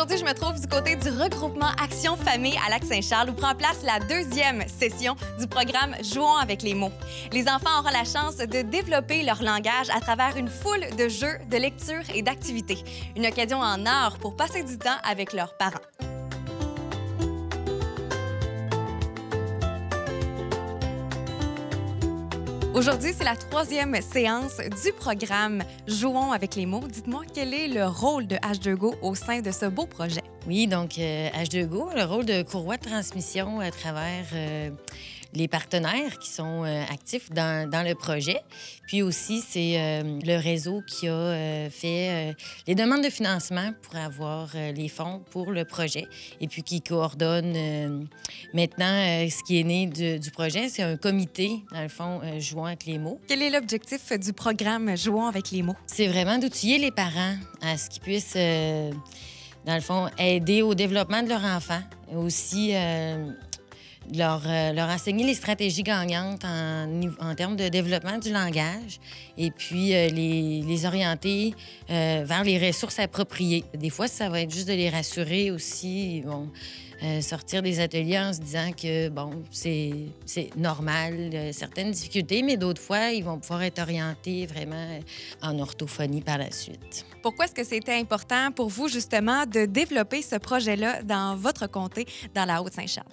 Aujourd'hui, je me trouve du côté du regroupement Action Famille à Lac-Saint-Charles où prend place la deuxième session du programme Jouons avec les mots. Les enfants auront la chance de développer leur langage à travers une foule de jeux, de lectures et d'activités. Une occasion en or pour passer du temps avec leurs parents. Aujourd'hui, c'est la troisième séance du programme Jouons avec les mots. Dites-moi, quel est le rôle de H2Go au sein de ce beau projet? Oui, donc H2Go, le rôle de courroie de transmission à travers les partenaires qui sont actifs dans le projet. Puis aussi, c'est le réseau qui a fait les demandes de financement pour avoir les fonds pour le projet et puis qui coordonne maintenant ce qui est né du projet. C'est un comité, dans le fond, Jouons avec les mots. Quel est l'objectif du programme Jouons avec les mots? C'est vraiment d'outiller les parents à ce qu'ils puissent... dans le fond, aider au développement de leur enfant. Aussi, leur enseigner les stratégies gagnantes en termes de développement du langage et puis les orienter vers les ressources appropriées. Des fois, ça va être juste de les rassurer aussi. Ils vont sortir des ateliers en se disant que, bon, c'est normal, certaines difficultés, mais d'autres fois, ils vont pouvoir être orientés vraiment en orthophonie par la suite. Pourquoi est-ce que c'était important pour vous, justement, de développer ce projet-là dans votre comté, dans la Haute-Saint-Charles?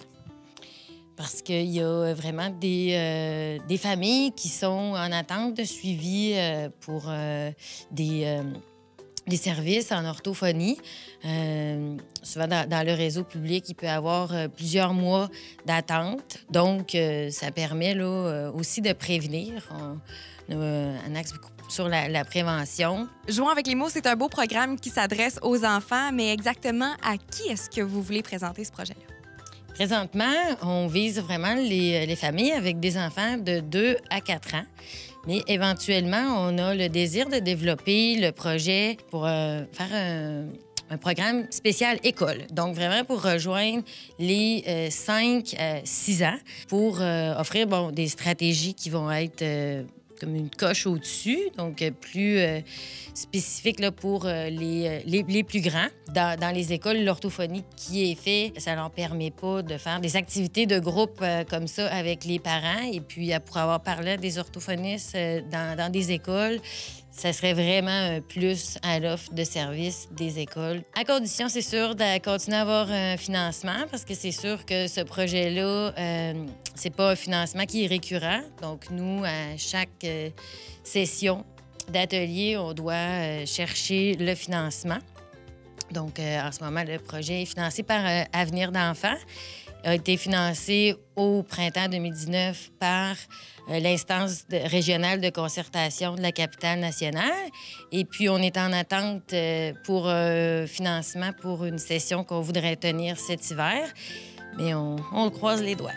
Parce qu'il y a vraiment des familles qui sont en attente de suivi pour des services en orthophonie. Souvent, dans le réseau public, il peut y avoir plusieurs mois d'attente. Donc, ça permet là, aussi de prévenir. On a un axe beaucoup sur la prévention. Jouons avec les mots, c'est un beau programme qui s'adresse aux enfants, mais exactement à qui est-ce que vous voulez présenter ce projet-là? Présentement, on vise vraiment les familles avec des enfants de 2 à 4 ans. Mais éventuellement, on a le désir de développer le projet pour faire un programme spécial école. Donc, vraiment pour rejoindre les 5 à 6 ans pour offrir des stratégies qui vont être comme une coche au-dessus, donc plus spécifique là, pour les plus grands. Dans les écoles, l'orthophonie qui est fait, ça leur permet pas de faire des activités de groupe comme ça avec les parents. Et puis, pour avoir parlé à des orthophonistes dans des écoles, ça serait vraiment un plus à l'offre de services des écoles. À condition, c'est sûr, de continuer à avoir un financement parce que c'est sûr que ce projet-là, c'est pas un financement qui est récurrent. Donc, nous, à chaque session d'atelier, on doit chercher le financement. Donc, en ce moment, le projet est financé par Avenir d'enfants. A été financé au printemps 2019 par l'instance régionale de concertation de la capitale nationale. Et puis, on est en attente pour financement pour une session qu'on voudrait tenir cet hiver. Mais on croise les doigts.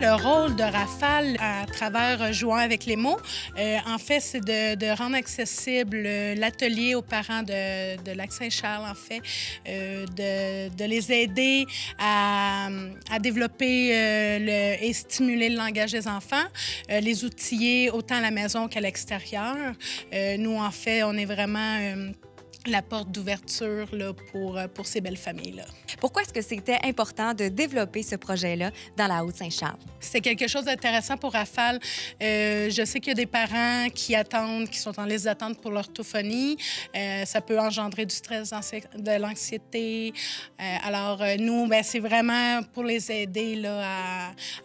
Le rôle de Rafale à travers Jouons avec les mots, en fait, c'est de rendre accessible l'atelier aux parents de Lac-Saint-Charles, en fait, de les aider à développer et stimuler le langage des enfants, les outiller autant à la maison qu'à l'extérieur. Nous, en fait, on est vraiment la porte d'ouverture là, pour ces belles familles-là. Pourquoi est-ce que c'était important de développer ce projet-là dans la Haute-Saint-Charles? C'est quelque chose d'intéressant pour Rafale. Je sais qu'il y a des parents qui attendent, qui sont en liste d'attente pour l'orthophonie. Ça peut engendrer du stress, de l'anxiété. Alors, nous, bien, c'est vraiment pour les aider là,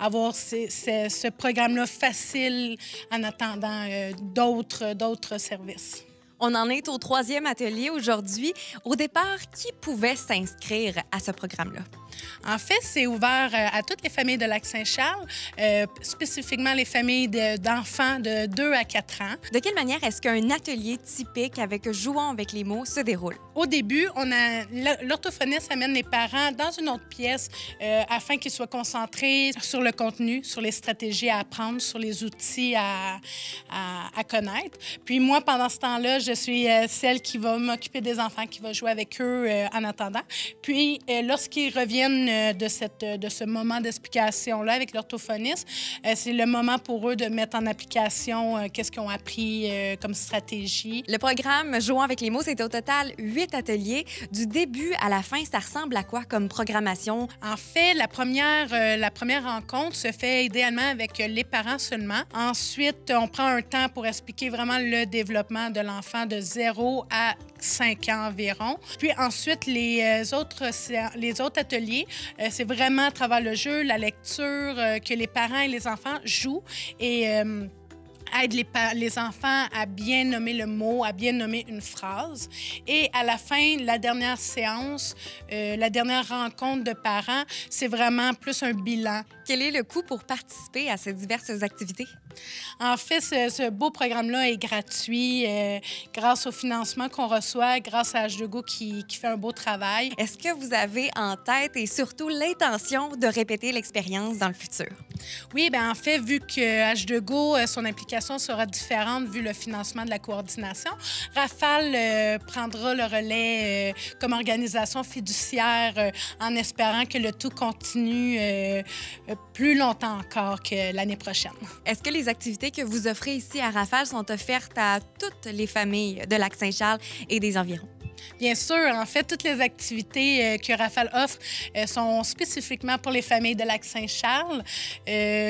à avoir ce programme-là facile en attendant d'autres services. On en est au troisième atelier aujourd'hui. Au départ, qui pouvait s'inscrire à ce programme-là? En fait, c'est ouvert à toutes les familles de Lac-Saint-Charles, spécifiquement les familles d'enfants de 2 à 4 ans. De quelle manière est-ce qu'un atelier typique avec Jouons avec les mots se déroule? Au début, l'orthophoniste amène les parents dans une autre pièce afin qu'ils soient concentrés sur le contenu, sur les stratégies à apprendre, sur les outils à connaître. Puis moi, pendant ce temps-là, je suis celle qui va m'occuper des enfants, qui va jouer avec eux en attendant. Puis, lorsqu'ils reviennent de ce moment d'explication-là avec l'orthophoniste, c'est le moment pour eux de mettre en application qu'est-ce qu'ils ont appris comme stratégie. Le programme Jouons avec les mots, c'est au total 8 ateliers. Du début à la fin, ça ressemble à quoi comme programmation? En fait, la première rencontre se fait idéalement avec les parents seulement. Ensuite, on prend un temps pour expliquer vraiment le développement de l'enfant de 0 à 5 ans environ. Puis ensuite, les autres ateliers, c'est vraiment à travers le jeu, la lecture, que les parents et les enfants jouent et aide les enfants à bien nommer le mot, à bien nommer une phrase. Et à la fin, la dernière séance, la dernière rencontre de parents, c'est vraiment plus un bilan. Quel est le coût pour participer à ces diverses activités? En fait, ce beau programme-là est gratuit grâce au financement qu'on reçoit, grâce à H2Go qui fait un beau travail. Est-ce que vous avez en tête et surtout l'intention de répéter l'expérience dans le futur? Oui, bien en fait, vu que H2Go, son implication sera différente vu le financement de la coordination, Rafale prendra le relais comme organisation fiduciaire en espérant que le tout continue plus longtemps encore que l'année prochaine. Est-ce que les activités que vous offrez ici à Rafale sont offertes à toutes les familles de Lac-Saint-Charles et des environs? Bien sûr. En fait, toutes les activités que Rafale offre sont spécifiquement pour les familles de Lac-Saint-Charles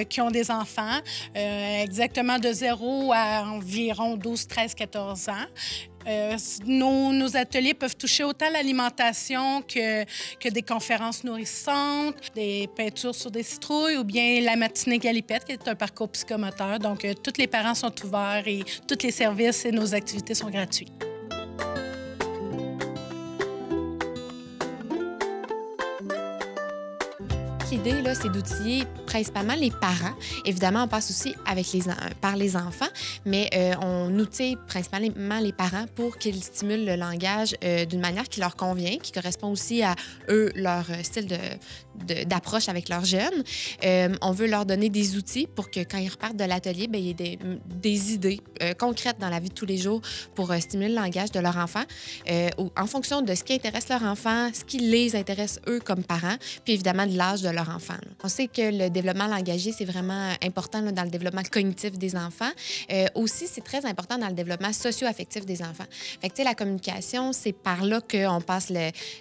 qui ont des enfants, exactement de 0 à environ 12, 13, 14 ans. Nos ateliers peuvent toucher autant l'alimentation que des conférences nourrissantes, des peintures sur des citrouilles ou bien la matinée galipette, qui est un parcours psychomoteur. Donc, tous les parents sont ouverts et tous les services et nos activités sont gratuits. L'idée, là, c'est d'outiller principalement les parents. Évidemment, on passe aussi par les enfants, mais on outille principalement les parents pour qu'ils stimulent le langage d'une manière qui leur convient, qui correspond aussi à eux, leur style d'approche avec leurs jeunes. On veut leur donner des outils pour que quand ils repartent de l'atelier, bien, il y ait des idées concrètes dans la vie de tous les jours pour stimuler le langage de leur enfant en fonction de ce qui intéresse leur enfant, ce qui les intéresse eux comme parents, puis évidemment de l'âge de leur enfant. On sait que le développement langagier, c'est vraiment important là, dans le développement cognitif des enfants. Aussi, c'est très important dans le développement socio-affectif des enfants. Fait que, la communication, c'est par là qu'on passe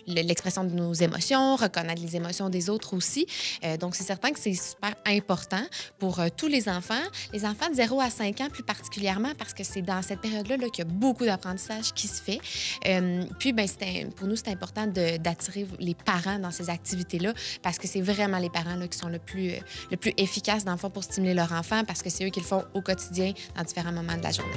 l'expression de nos émotions, reconnaître les émotions des autres aussi. Donc, c'est certain que c'est super important pour tous les enfants de 0 à 5 ans plus particulièrement, parce que c'est dans cette période-là là, qu'il y a beaucoup d'apprentissage qui se fait. Puis, ben, pour nous, c'est important d'attirer les parents dans ces activités-là, parce que c'est vraiment les parents là, qui sont le plus efficaces, dans le fond, pour stimuler leur enfant, parce que c'est eux qui le font au quotidien dans différents moments de la journée.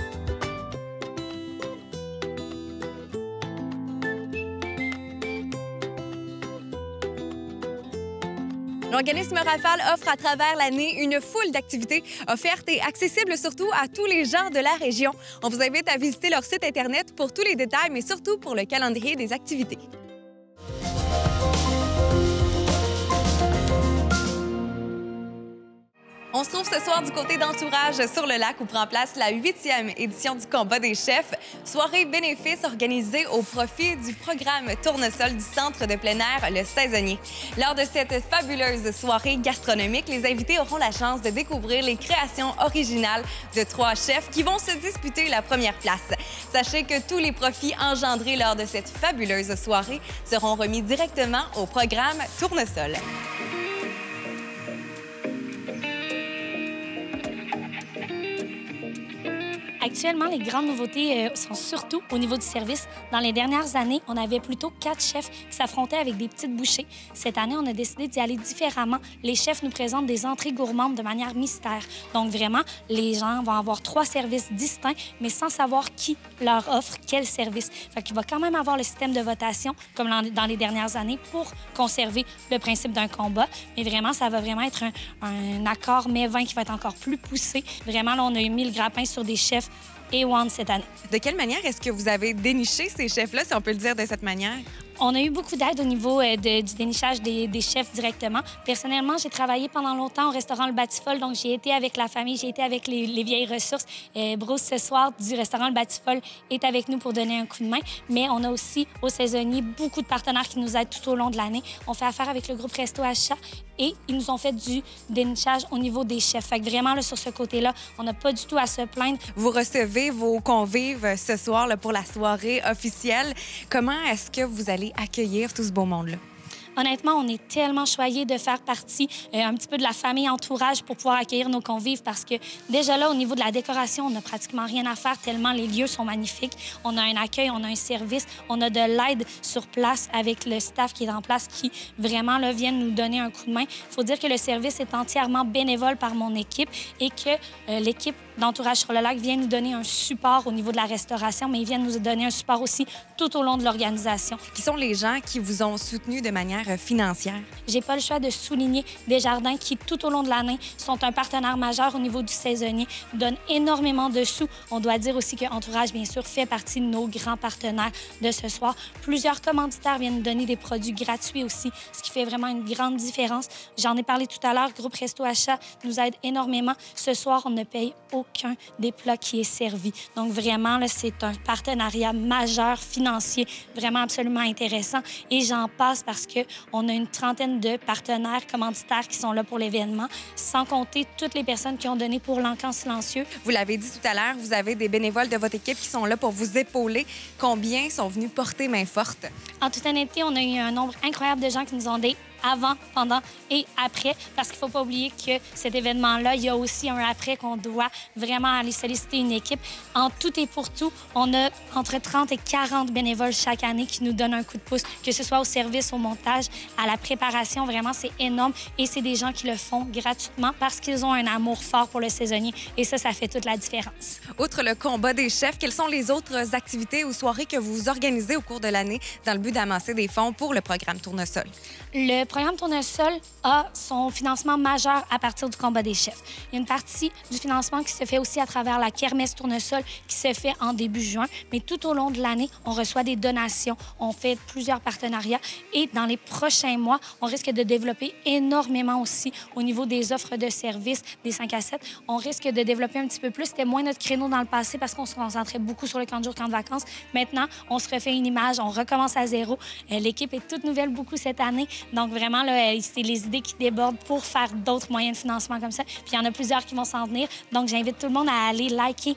L'organisme Rafale offre à travers l'année une foule d'activités offertes et accessibles surtout à tous les gens de la région. On vous invite à visiter leur site Internet pour tous les détails, mais surtout pour le calendrier des activités. On se trouve ce soir du côté d'Entourage sur le lac où prend place la 8e édition du Combat des chefs. Soirée bénéfice organisée au profit du programme Tournesol du Centre de plein air Le Saisonnier. Lors de cette fabuleuse soirée gastronomique, les invités auront la chance de découvrir les créations originales de 3 chefs qui vont se disputer la première place. Sachez que tous les profits engendrés lors de cette fabuleuse soirée seront remis directement au programme Tournesol. Actuellement, les grandes nouveautés sont surtout au niveau du service. Dans les dernières années, on avait plutôt 4 chefs qui s'affrontaient avec des petites bouchées. Cette année, on a décidé d'y aller différemment. Les chefs nous présentent des entrées gourmandes de manière mystère. Donc vraiment, les gens vont avoir 3 services distincts, mais sans savoir qui leur offre quel service. Fait qu'il va quand même avoir le système de votation, comme dans les dernières années, pour conserver le principe d'un combat. Mais vraiment, ça va vraiment être un accord mets-vin qui va être encore plus poussé. Vraiment, là, on a mis le grappin sur des chefs A1 cette année. De quelle manière est-ce que vous avez déniché ces chefs-là, si on peut le dire de cette manière? On a eu beaucoup d'aide au niveau du dénichage des chefs directement. Personnellement, j'ai travaillé pendant longtemps au restaurant Le Batifol, donc j'ai été avec la famille, j'ai été avec les vieilles ressources. Bruce, ce soir, du restaurant Le Batifol, est avec nous pour donner un coup de main. Mais on a aussi, aux saisonniers, beaucoup de partenaires qui nous aident tout au long de l'année. On fait affaire avec le groupe Resto Achat et ils nous ont fait du dénichage au niveau des chefs. Fait que vraiment, là, sur ce côté-là, on n'a pas du tout à se plaindre. Vous recevez vos convives ce soir là, pour la soirée officielle. Comment est-ce que vous allez accueillir tout ce beau monde-là? Honnêtement, on est tellement choyés de faire partie un petit peu de la famille entourage pour pouvoir accueillir nos convives parce que déjà là, au niveau de la décoration, on n'a pratiquement rien à faire tellement les lieux sont magnifiques. On a un accueil, on a un service, on a de l'aide sur place avec le staff qui est en place qui vraiment là, viennent nous donner un coup de main. Il faut dire que le service est entièrement bénévole par mon équipe et que l'équipe d'Entourage sur le lac vient nous donner un support au niveau de la restauration, mais ils viennent nous donner un support aussi tout au long de l'organisation. Qui sont les gens qui vous ont soutenu de manière financière? J'ai pas le choix de souligner Desjardins qui, tout au long de l'année, sont un partenaire majeur au niveau du saisonnier, donnent énormément de sous. On doit dire aussi que Entourage, bien sûr, fait partie de nos grands partenaires de ce soir. Plusieurs commanditaires viennent nous donner des produits gratuits aussi, ce qui fait vraiment une grande différence. J'en ai parlé tout à l'heure, Groupe Resto Achat nous aide énormément. Ce soir, on ne paye aucun des plats qui est servi. Donc, vraiment, là, c'est un partenariat majeur, financier, vraiment absolument intéressant. Et j'en passe parce qu'on a une trentaine de partenaires commanditaires qui sont là pour l'événement, sans compter toutes les personnes qui ont donné pour l'Encan silencieux. Vous l'avez dit tout à l'heure, vous avez des bénévoles de votre équipe qui sont là pour vous épauler. Combien sont venus porter main forte? En toute honnêteté, on a eu un nombre incroyable de gens qui nous ont dit avant, pendant et après, parce qu'il ne faut pas oublier que cet événement-là, il y a aussi un après qu'on doit vraiment aller solliciter une équipe. En tout et pour tout, on a entre 30 et 40 bénévoles chaque année qui nous donnent un coup de pouce, que ce soit au service, au montage, à la préparation. Vraiment, c'est énorme et c'est des gens qui le font gratuitement parce qu'ils ont un amour fort pour le saisonnier et ça fait toute la différence. Outre le combat des chefs, quelles sont les autres activités ou soirées que vous organisez au cours de l'année dans le but d'amasser des fonds pour le programme Tournesol? Le programme Tournesol a son financement majeur à partir du combat des chefs. Il y a une partie du financement qui se fait aussi à travers la kermesse Tournesol qui se fait en début juin, mais tout au long de l'année, on reçoit des donations, on fait plusieurs partenariats et dans les prochains mois, on risque de développer énormément aussi au niveau des offres de services, des 5 à 7. On risque de développer un petit peu plus. C'était moins notre créneau dans le passé parce qu'on se concentrait beaucoup sur le camp de jour, camp de vacances. Maintenant, on se refait une image, on recommence à zéro. L'équipe est toute nouvelle beaucoup cette année. Donc, vraiment, là, c'est les idées qui débordent pour faire d'autres moyens de financement comme ça. Puis, il y en a plusieurs qui vont s'en venir. Donc, j'invite tout le monde à aller liker,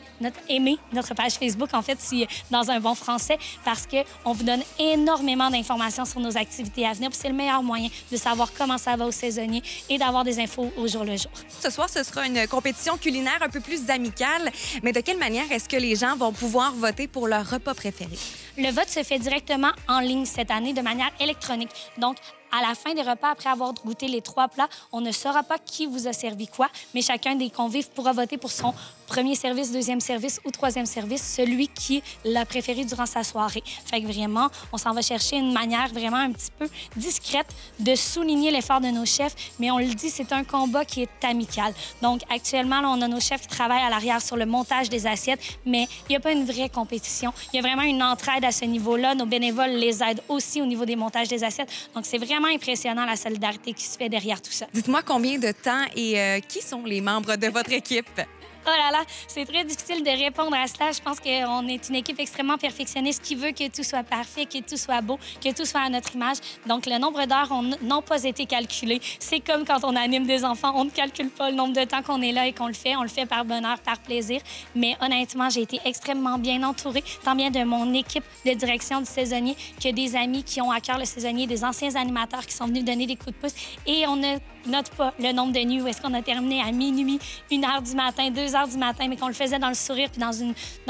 aimer notre page Facebook, en fait, si, dans un bon français, parce qu'on vous donne énormément d'informations sur nos activités à venir. Puis, c'est le meilleur moyen de savoir comment ça va aux saisonniers et d'avoir des infos au jour le jour. Ce soir, ce sera une compétition culinaire un peu plus amicale. Mais de quelle manière est-ce que les gens vont pouvoir voter pour leur repas préféré? Le vote se fait directement en ligne cette année de manière électronique. Donc, à la fin des repas, après avoir goûté les 3 plats, on ne saura pas qui vous a servi quoi, mais chacun des convives pourra voter pour son premier service, deuxième service ou troisième service, celui qui l'a préféré durant sa soirée. Fait que vraiment, on s'en va chercher une manière vraiment un petit peu discrète de souligner l'effort de nos chefs, mais on le dit, c'est un combat qui est amical. Donc, actuellement, là, on a nos chefs qui travaillent à l'arrière sur le montage des assiettes, mais il n'y a pas une vraie compétition. Il y a vraiment une entraide à ce niveau-là. Nos bénévoles les aident aussi au niveau des montages des assiettes. Donc, c'est vraiment impressionnant la solidarité qui se fait derrière tout ça. Dites-moi combien de temps et qui sont les membres de votre équipe? Oh là là, c'est très difficile de répondre à cela. Je pense qu'on est une équipe extrêmement perfectionniste qui veut que tout soit parfait, que tout soit beau, que tout soit à notre image. Donc, le nombre d'heures n'ont pas été calculés. C'est comme quand on anime des enfants, on ne calcule pas le nombre de temps qu'on est là et qu'on le fait. On le fait par bonheur, par plaisir. Mais honnêtement, j'ai été extrêmement bien entourée, tant bien de mon équipe de direction du saisonnier que des amis qui ont à cœur le saisonnier, des anciens animateurs qui sont venus donner des coups de pouce. Et on ne note pas le nombre de nuits où est-ce qu'on a terminé à minuit, 1h du matin, 2h du matin, mais qu'on le faisait dans le sourire puis dans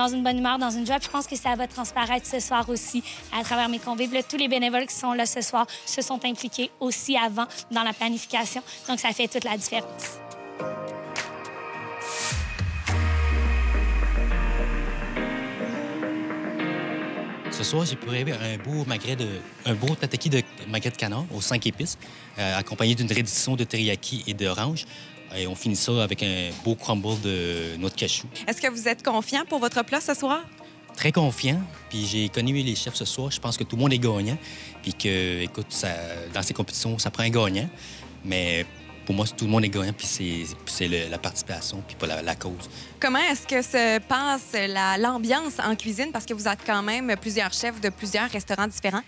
une bonne humeur, dans une joie. Puis je pense que ça va transparaître ce soir aussi à travers mes convives. Là, tous les bénévoles qui sont là ce soir se sont impliqués aussi avant dans la planification. Donc, ça fait toute la différence. Ce soir, j'ai préparé un beau tataki de magret de canard aux 5 épices, accompagné d'une réduction de teriyaki et d'orange. Et on finit ça avec un beau crumble de noix de cachou. Est-ce que vous êtes confiant pour votre plat ce soir? très confiant. Puis j'ai connu les chefs ce soir. Je pense que tout le monde est gagnant. Puis que, écoute, dans ces compétitions, ça prend un gagnant. Mais pour moi, tout le monde est gagnant. Puis c'est la participation, puis pas la cause. Comment est-ce que se passe l'ambiance en cuisine? Parce que vous êtes quand même plusieurs chefs de plusieurs restaurants différents.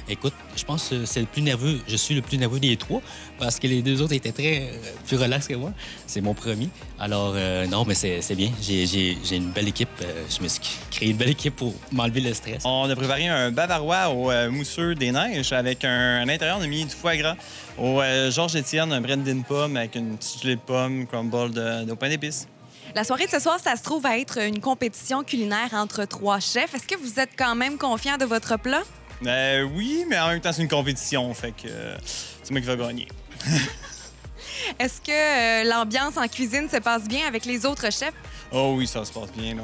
Écoute, je pense que c'est le plus nerveux. Je suis le plus nerveux des trois parce que les deux autres étaient plus relax que moi. C'est mon premier. Alors, non, mais c'est bien. J'ai une belle équipe. Je me suis créé une belle équipe pour m'enlever le stress. On a préparé un bavarois au mousseux des neiges avec à l'intérieur, on a mis du foie gras. Au Georges-Étienne, un Brendan pomme avec une petite gelée de pomme, crumble de pain d'épices. La soirée de ce soir, ça se trouve à être une compétition culinaire entre 3 chefs. Est-ce que vous êtes quand même confiant de votre plat? Oui, mais en même temps, c'est une compétition, fait que c'est moi qui vais gagner. Est-ce que l'ambiance en cuisine se passe bien avec les autres chefs? Oh oui, ça se passe bien. Là.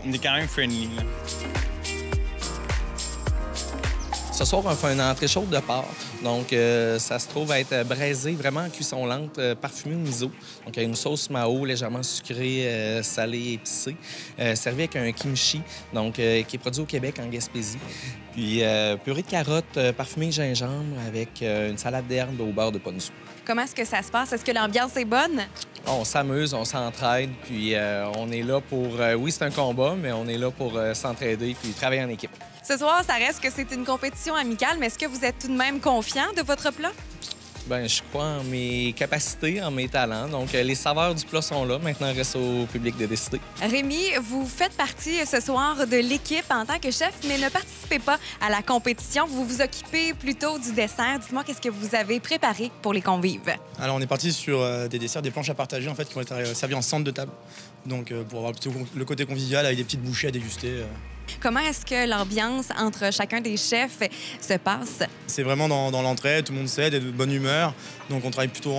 On est quand même friendly. Là. Ce soir, on fait une entrée chaude de porc. Donc, ça se trouve à être braisé, vraiment en cuisson lente, parfumé au miso. Donc, il y a une sauce mao légèrement sucrée, salée, épicée, servi avec un kimchi, donc qui est produit au Québec, en Gaspésie. Puis, purée de carottes parfumée gingembre avec une salade d'herbe au beurre de ponzu. Comment est-ce que ça se passe? Est-ce que l'ambiance est bonne? On s'amuse, on s'entraide, puis on est là pour... oui, c'est un combat, mais on est là pour s'entraider puis travailler en équipe. Ce soir, ça reste que c'est une compétition amicale, mais est-ce que vous êtes tout de même confiant de votre plat? Bien, je crois en mes capacités, en mes talents. Donc, les saveurs du plat sont là. Maintenant, il reste au public de décider. Rémi, vous faites partie ce soir de l'équipe en tant que chef, mais ne participez pas à la compétition. Vous vous occupez plutôt du dessert. Dites-moi, qu'est-ce que vous avez préparé pour les convives? Alors, on est parti sur des desserts, des planches à partager, en fait, qui vont être servis en centre de table. Donc, pour avoir plutôt le côté convivial avec des petites bouchées à déguster. Comment est-ce que l'ambiance entre chacun des chefs se passe? C'est vraiment dans l'entraide, tout le monde s'aide, est de bonne humeur. Donc on travaille plutôt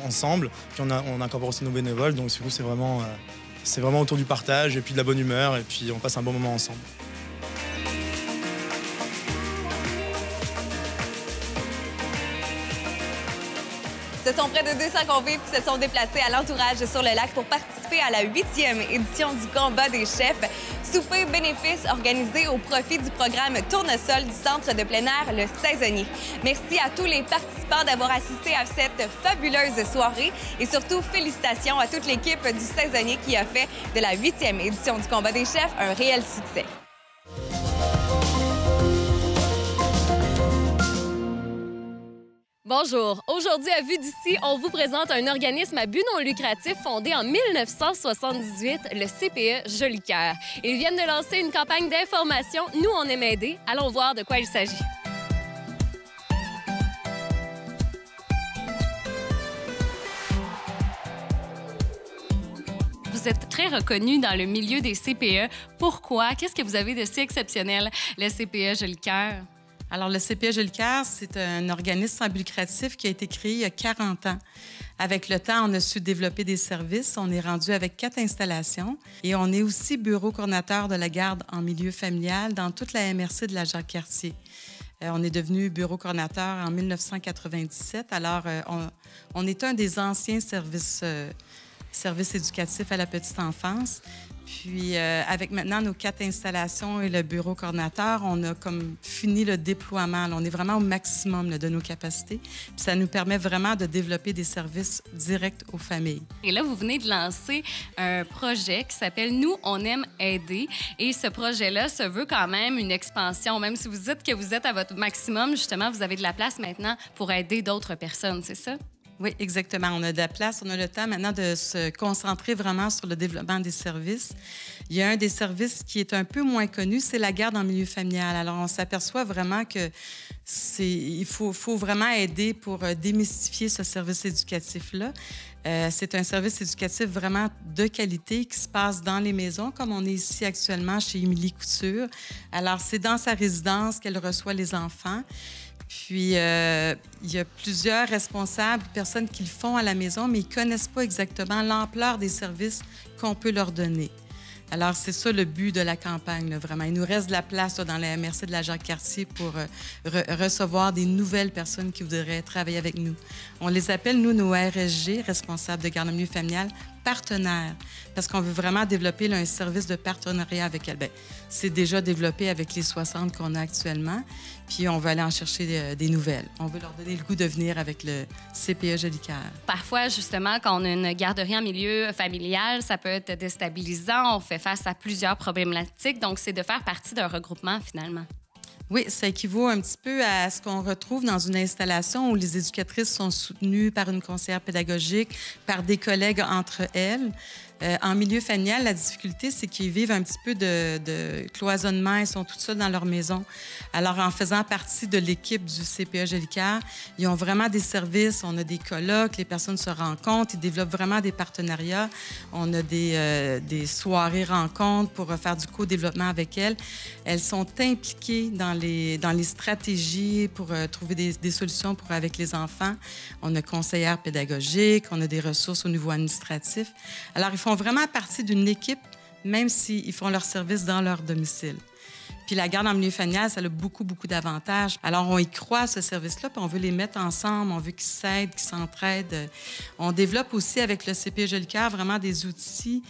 ensemble. Puis on incorpore aussi nos bénévoles. Donc du coup, c'est vraiment autour du partage et puis de la bonne humeur. Et puis on passe un bon moment ensemble. Ce sont près de 200 convives qui se sont déplacés à l'entourage sur le lac pour participer à la 8e édition du combat des chefs. Souper bénéfice organisé au profit du programme Tournesol du Centre de plein air Le Saisonnier. Merci à tous les participants d'avoir assisté à cette fabuleuse soirée et surtout félicitations à toute l'équipe du Saisonnier qui a fait de la 8e édition du combat des chefs un réel succès. Bonjour. Aujourd'hui, à Vue d'ici, on vous présente un organisme à but non lucratif fondé en 1978, le CPE Jolicoeur. Ils viennent de lancer une campagne d'information. Nous, on aime aider. Allons voir de quoi il s'agit. Vous êtes très reconnu dans le milieu des CPE. Pourquoi? Qu'est-ce que vous avez de si exceptionnel, le CPE Jolicoeur? Alors, le CPE Jolicoeur, c'est un organisme sans but lucratif qui a été créé il y a 40 ans. Avec le temps, on a su développer des services. On est rendu avec 4 installations et on est aussi bureau coordonnateur de la garde en milieu familial dans toute la MRC de la Jacques-Cartier. On est devenu bureau coordonnateur en 1997. Alors, on est un des anciens services éducatifs à la petite enfance. Puis, avec maintenant nos 4 installations et le bureau coordonnateur, on a comme fini le déploiement. Là, on est vraiment au maximum là, de nos capacités. Puis ça nous permet vraiment de développer des services directs aux familles. Et là, vous venez de lancer un projet qui s'appelle « Nous, on aime aider ». Et ce projet-là se veut quand même une expansion. Même si vous dites que vous êtes à votre maximum, justement, vous avez de la place maintenant pour aider d'autres personnes, c'est ça? Oui, exactement. On a de la place, on a le temps maintenant de se concentrer vraiment sur le développement des services. Il y a un des services qui est un peu moins connu, c'est la garde en milieu familial. Alors, on s'aperçoit vraiment que il faut vraiment aider pour démystifier ce service éducatif-là. C'est un service éducatif vraiment de qualité qui se passe dans les maisons, comme on est ici actuellement chez Émilie Couture. Alors, c'est dans sa résidence qu'elle reçoit les enfants. Puis, il y a plusieurs responsables, personnes qui le font à la maison, mais ils ne connaissent pas exactement l'ampleur des services qu'on peut leur donner. Alors, c'est ça le but de la campagne, là, vraiment. Il nous reste de la place là, dans la MRC de la Jacques-Cartier pour recevoir des nouvelles personnes qui voudraient travailler avec nous. On les appelle, nous, nos RSG, responsables de garde en milieu familial, partenaire, parce qu'on veut vraiment développer là, un service de partenariat avec elle. Bien, c'est déjà développé avec les 60 qu'on a actuellement, puis on veut aller en chercher des nouvelles. On veut leur donner le goût de venir avec le CPE Jolicoeur. Parfois, justement, quand on a une garderie en milieu familial, ça peut être déstabilisant. On fait face à plusieurs problématiques. Donc, c'est de faire partie d'un regroupement, finalement. Oui, ça équivaut un petit peu à ce qu'on retrouve dans une installation où les éducatrices sont soutenues par une conseillère pédagogique, par des collègues entre elles. En milieu familial, la difficulté, c'est qu'ils vivent un petit peu de cloisonnement. Ils sont toutes seules dans leur maison. Alors, en faisant partie de l'équipe du CPE Jolicoeur, ils ont vraiment des services. On a des colloques, les personnes se rencontrent, ils développent vraiment des partenariats. On a des soirées rencontres pour faire du co-développement avec elles. Elles sont impliquées dans les stratégies pour trouver des solutions avec les enfants. On a conseillère pédagogique, on a des ressources au niveau administratif. Alors, ils font vraiment partie d'une équipe, même s'ils font leur service dans leur domicile. Puis la garde en milieu familial, ça a beaucoup, beaucoup d'avantages. Alors, on y croit à ce service-là, puis on veut les mettre ensemble, on veut qu'ils s'aident, qu'ils s'entraident. On développe aussi avec le CPE Jolicoeur vraiment des outils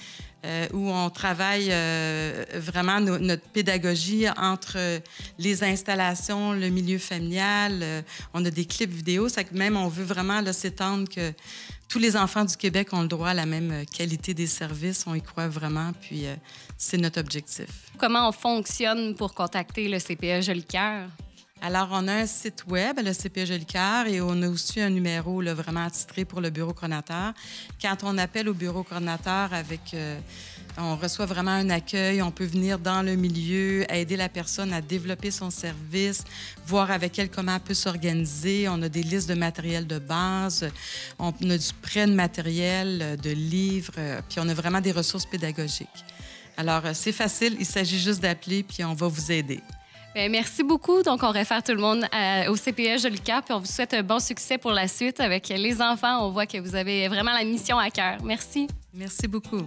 où on travaille vraiment notre pédagogie entre les installations, le milieu familial. On a des clips vidéo, ça que même on veut vraiment s'étendre que tous les enfants du Québec ont le droit à la même qualité des services. On y croit vraiment, puis c'est notre objectif. Comment on fonctionne pour contacter le CPE Jolicoeur? Alors, on a un site web, le CPE Jolicoeur, et on a aussi un numéro là, vraiment attitré pour le bureau coordonnateur. Quand on appelle au bureau coordonnateur on reçoit vraiment un accueil, on peut venir dans le milieu, aider la personne à développer son service, voir avec elle comment elle peut s'organiser. On a des listes de matériel de base, on a du prêt de matériel, de livres, puis on a vraiment des ressources pédagogiques. Alors, c'est facile, il s'agit juste d'appeler, puis on va vous aider. Bien, merci beaucoup. Donc, on réfère tout le monde au CPE Jolicoeur, puis on vous souhaite un bon succès pour la suite avec les enfants. On voit que vous avez vraiment la mission à cœur. Merci. Merci beaucoup.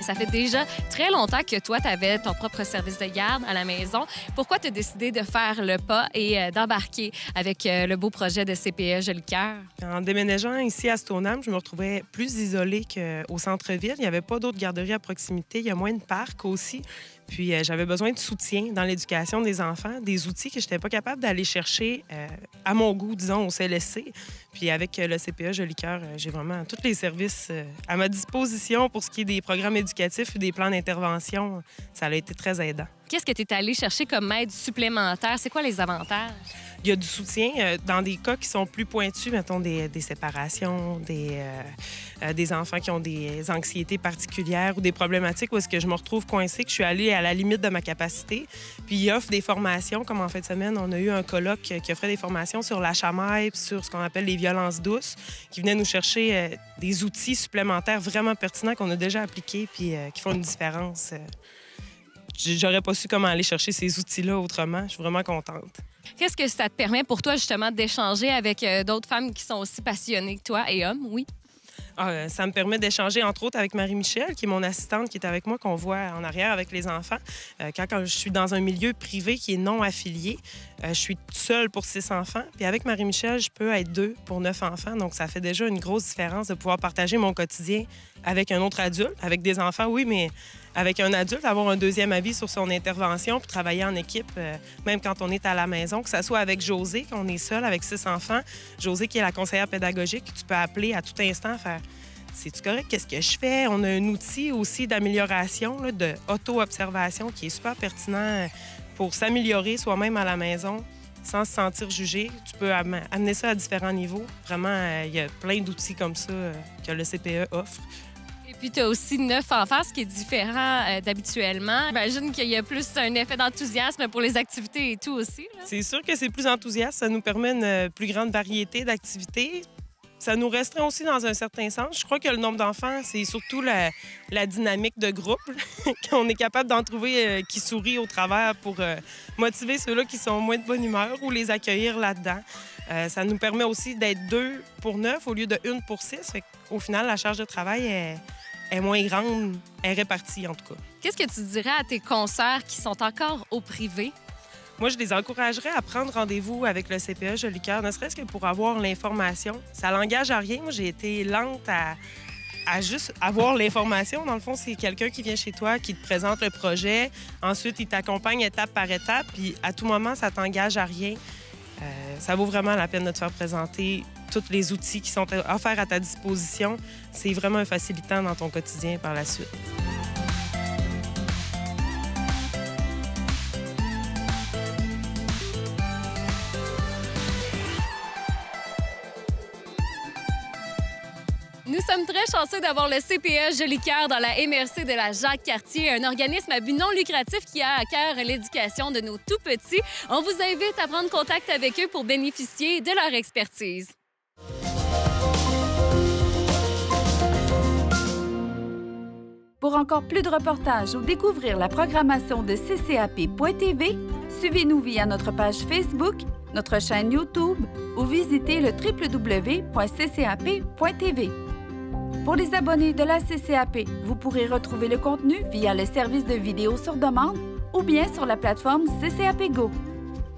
Ça fait déjà très longtemps que toi, tu avais ton propre service de garde à la maison. Pourquoi tu as décidé de faire le pas et d'embarquer avec le beau projet de CPE Jolicoeur? En déménageant ici à Stoneham, je me retrouvais plus isolée qu'au centre-ville. Il n'y avait pas d'autres garderies à proximité. Il y a moins de parcs aussi. Puis j'avais besoin de soutien dans l'éducation des enfants, des outils que je n'étais pas capable d'aller chercher à mon goût, disons, au CLSC. Puis avec le CPE Jolicoeur, j'ai vraiment tous les services à ma disposition pour ce qui est des programmes éducatifs et des plans d'intervention. Ça a été très aidant. Qu'est-ce que tu es allé chercher comme aide supplémentaire? C'est quoi les avantages? Il y a du soutien dans des cas qui sont plus pointus, mettons des séparations, des enfants qui ont des anxiétés particulières ou des problématiques où est-ce que je me retrouve coincée, que je suis allée à la limite de ma capacité. Puis ils offrent des formations, comme en fin de semaine, on a eu un colloque qui offrait des formations sur la chamaille, sur ce qu'on appelle les violences douces, qui venaient nous chercher des outils supplémentaires vraiment pertinents qu'on a déjà appliqués puis qui font une différence. J'aurais pas su comment aller chercher ces outils-là autrement. Je suis vraiment contente. Qu'est-ce que ça te permet pour toi, justement, d'échanger avec d'autres femmes qui sont aussi passionnées que toi et hommes, oui? Ça me permet d'échanger, entre autres, avec Marie-Michel, qui est mon assistante, qui est avec moi, qu'on voit en arrière avec les enfants. Quand je suis dans un milieu privé qui est non affilié, je suis seule pour 6 enfants. Puis avec Marie-Michel, je peux être 2 pour 9 enfants. Donc, ça fait déjà une grosse différence de pouvoir partager mon quotidien avec un autre adulte, avec des enfants, oui, mais avec un adulte, avoir un deuxième avis sur son intervention, puis travailler en équipe, même quand on est à la maison, que ce soit avec Josée, qu'on est seul avec 6 enfants. Josée, qui est la conseillère pédagogique, tu peux appeler à tout instant, faire « C'est-tu correct? Qu'est-ce que je fais? » On a un outil aussi d'amélioration, de auto-observation qui est super pertinent pour s'améliorer soi-même à la maison sans se sentir jugé. Tu peux amener ça à différents niveaux. Vraiment, il y a plein d'outils comme ça que le CPE offre. Et puis, tu as aussi 9 enfants, ce qui est différent d'habituellement. J'imagine qu'il y a plus un effet d'enthousiasme pour les activités et tout aussi. C'est sûr que c'est plus enthousiaste. Ça nous permet une plus grande variété d'activités. Ça nous restreint aussi dans un certain sens. Je crois que le nombre d'enfants, c'est surtout la dynamique de groupe, qu'on est capable d'en trouver qui sourient au travers pour motiver ceux-là qui sont moins de bonne humeur ou les accueillir là-dedans. Ça nous permet aussi d'être 2 pour 9 au lieu de 1 pour 6. Au final, la charge de travail est est moins grande, elle est répartie en tout cas. Qu'est-ce que tu dirais à tes consoeurs qui sont encore au privé? Moi, je les encouragerais à prendre rendez-vous avec le CPE Jolicoeur, ne serait-ce que pour avoir l'information. Ça n'engage à rien. Moi, j'ai été lente à juste avoir l'information. Dans le fond, c'est quelqu'un qui vient chez toi, qui te présente le projet. Ensuite, il t'accompagne étape par étape. Puis, à tout moment, ça t'engage à rien. Ça vaut vraiment la peine de te faire présenter tous les outils qui sont offerts à ta disposition. C'est vraiment un facilitant dans ton quotidien par la suite. Nous sommes très chanceux d'avoir le CPE Jolicoeur dans la MRC de la Jacques-Cartier, un organisme à but non lucratif qui a à cœur l'éducation de nos tout-petits. On vous invite à prendre contact avec eux pour bénéficier de leur expertise. Pour encore plus de reportages ou découvrir la programmation de CCAP.tv, suivez-nous via notre page Facebook, notre chaîne YouTube ou visitez le www.ccap.tv. Pour les abonnés de la CCAP, vous pourrez retrouver le contenu via le service de vidéo sur demande ou bien sur la plateforme CCAP Go.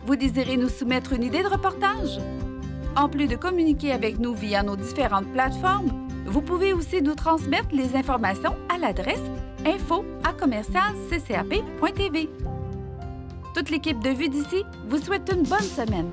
Vous désirez nous soumettre une idée de reportage? En plus de communiquer avec nous via nos différentes plateformes, vous pouvez aussi nous transmettre les informations à l'adresse info@commercialccap.tv. Toute l'équipe de Vue d'ici vous souhaite une bonne semaine.